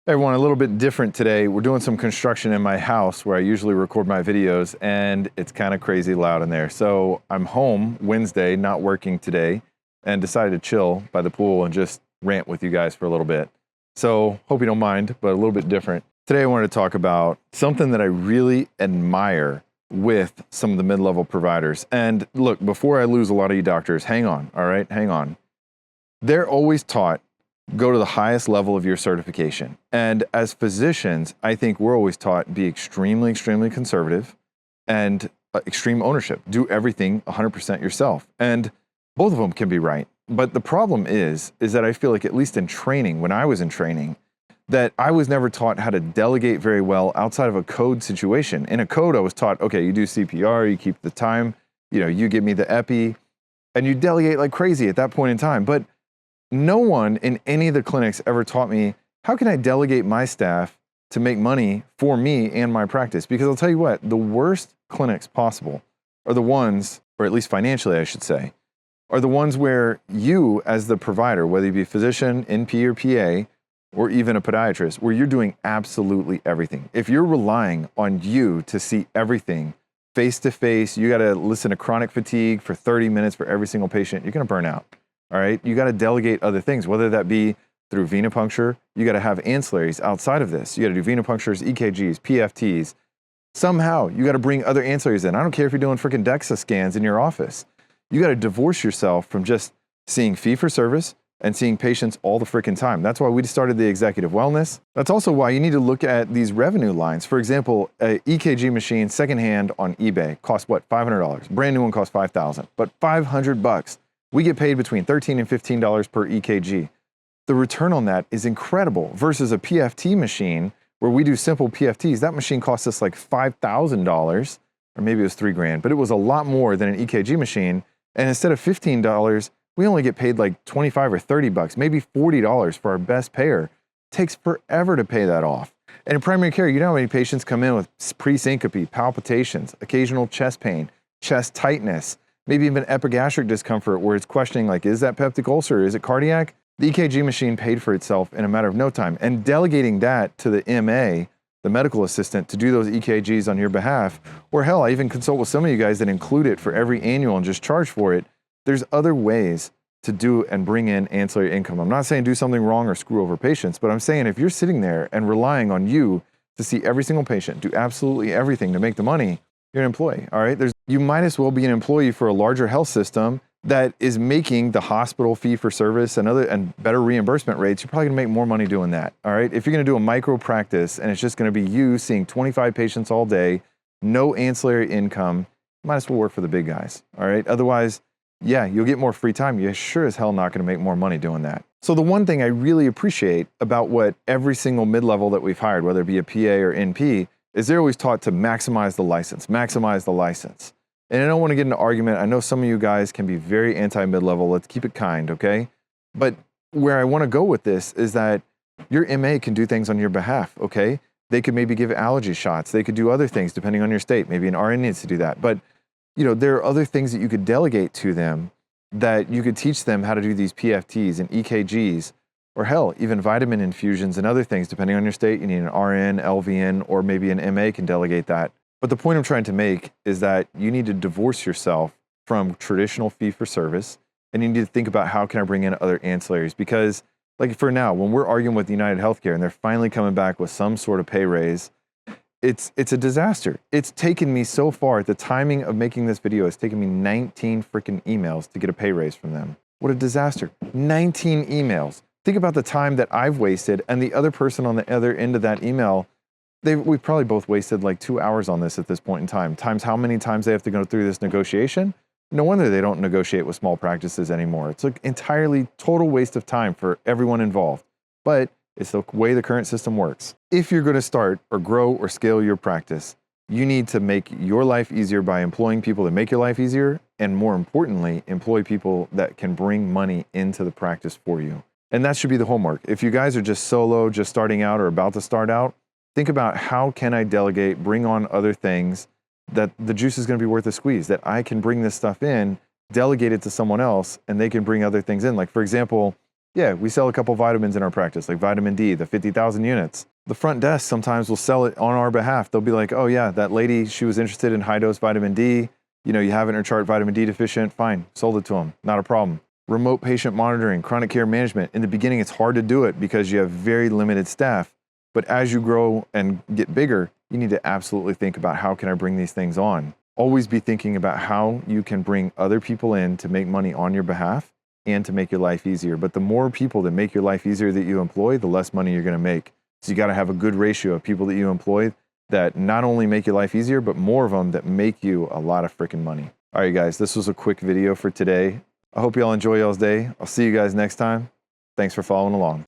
Hey everyone, a little bit different today. We're doing some construction in my house where I usually record my videos, and it's kind of crazy loud in there. So I'm home Wednesday, not working today, and decided to chill by the pool and just rant with you guys for a little bit. So hope you don't mind, but a little bit different. Today I wanted to talk about something that I really admire with some of the mid-level providers. And look, before I lose a lot of you doctors, hang on, all right? Hang on. They're always taught go to the highest level of your certification. And as physicians, I think we're always taught be extremely, extremely conservative and extreme ownership. Do everything 100% yourself. And both of them can be right. But the problem is that I feel like, at least in training, when I was in training, that I was never taught how to delegate very well outside of a code situation. In a code, I was taught, okay, you do CPR, you keep the time, you give me the epi, and you delegate like crazy at that point in time. But no one in any of the clinics ever taught me, how can I delegate my staff to make money for me and my practice? Because I'll tell you what, the worst clinics possible are the ones, or at least financially I should say, are the ones where you as the provider, whether you be a physician, NP or PA, or even a podiatrist, where you're doing absolutely everything. If you're relying on you to see everything face to face, you gotta listen to chronic fatigue for 30 minutes for every single patient, you're gonna burn out. All right, you got to delegate other things, whether that be through venipuncture. You got to have ancillaries outside of this. You got to do venipunctures, EKGs, PFTs. Somehow you got to bring other ancillaries in. I don't care if you're doing freaking DEXA scans in your office. You got to divorce yourself from just seeing fee for service and seeing patients all the freaking time. That's why we started the executive wellness. That's also why you need to look at these revenue lines. For example, a EKG machine secondhand on eBay costs what? $500. Brand new one costs $5,000, but $500. We get paid between $13 and $15 per EKG. The return on that is incredible versus a PFT machine where we do simple PFTs. That machine cost us like $5,000, or maybe it was $3,000, but it was a lot more than an EKG machine. And instead of $15, we only get paid like 25 or 30 bucks, maybe $40 for our best payer. It takes forever to pay that off. And in primary care, you know how many patients come in with pre-syncope, palpitations, occasional chest pain, chest tightness, maybe even epigastric discomfort where it's questioning like, is that peptic ulcer? Is it cardiac? The EKG machine paid for itself in a matter of no time. And delegating that to the MA, the medical assistant, to do those EKGs on your behalf, or hell, I even consult with some of you guys that include it for every annual and just charge for it. There's other ways to do and bring in ancillary income. I'm not saying do something wrong or screw over patients, but I'm saying if you're sitting there and relying on you to see every single patient, do absolutely everything to make the money, you're an employee, all right? You might as well be an employee for a larger health system that is making the hospital fee for service and better reimbursement rates. You're probably gonna make more money doing that, all right? If you're gonna do a micropractice and it's just gonna be you seeing 25 patients all day, no ancillary income, you might as well work for the big guys, all right? Otherwise, yeah, you'll get more free time. You're sure as hell not gonna make more money doing that. So the one thing I really appreciate about what every single mid-level that we've hired, whether it be a PA or NP, is they're always taught to maximize the license, maximize the license. And I don't want to get into argument. I know some of you guys can be very anti-mid-level. Let's keep it kind, okay? But where I want to go with this is that your MA can do things on your behalf, okay? They could maybe give allergy shots. They could do other things depending on your state. Maybe an RN needs to do that. But there are other things that you could delegate to them, that you could teach them how to do these PFTs and EKGs, or hell, even vitamin infusions and other things. Depending on your state, you need an RN, LVN, or maybe an MA can delegate that. But the point I'm trying to make is that you need to divorce yourself from traditional fee-for-service, and you need to think about how can I bring in other ancillaries. Because like for now, when we're arguing with United Healthcare and they're finally coming back with some sort of pay raise, it's a disaster. It's taken me so far, the timing of making this video has taken me 19 freaking emails to get a pay raise from them. What a disaster. 19 emails. Think about the time that I've wasted and the other person on the other end of that email. We've probably both wasted like 2 hours on this at this point in time, times how many times they have to go through this negotiation. No wonder they don't negotiate with small practices anymore. It's an entirely total waste of time for everyone involved, but it's the way the current system works. If you're going to start or grow or scale your practice, you need to make your life easier by employing people that make your life easier, and more importantly, employ people that can bring money into the practice for you. And that should be the homework. If you guys are just solo, just starting out or about to start out, think about how can I delegate, bring on other things that the juice is going to be worth a squeeze, that I can bring this stuff in, delegate it to someone else, and they can bring other things in. Like for example, Yeah, we sell a couple vitamins in our practice, like vitamin D, the 50,000 units. The front desk sometimes will sell it on our behalf. They'll be like, oh yeah, that lady, she was interested in high dose vitamin D. You know, you have in her chart vitamin D deficient, fine, sold it to them, not a problem. Remote patient monitoring, chronic care management. In the beginning, it's hard to do it because you have very limited staff. But as you grow and get bigger, you need to absolutely think about how can I bring these things on? Always be thinking about how you can bring other people in to make money on your behalf and to make your life easier. But the more people that make your life easier that you employ, the less money you're going to make. So you got to have a good ratio of people that you employ that not only make your life easier, but more of them that make you a lot of freaking money. All right, guys, this was a quick video for today. I hope you all enjoy y'all's day. I'll see you guys next time. Thanks for following along.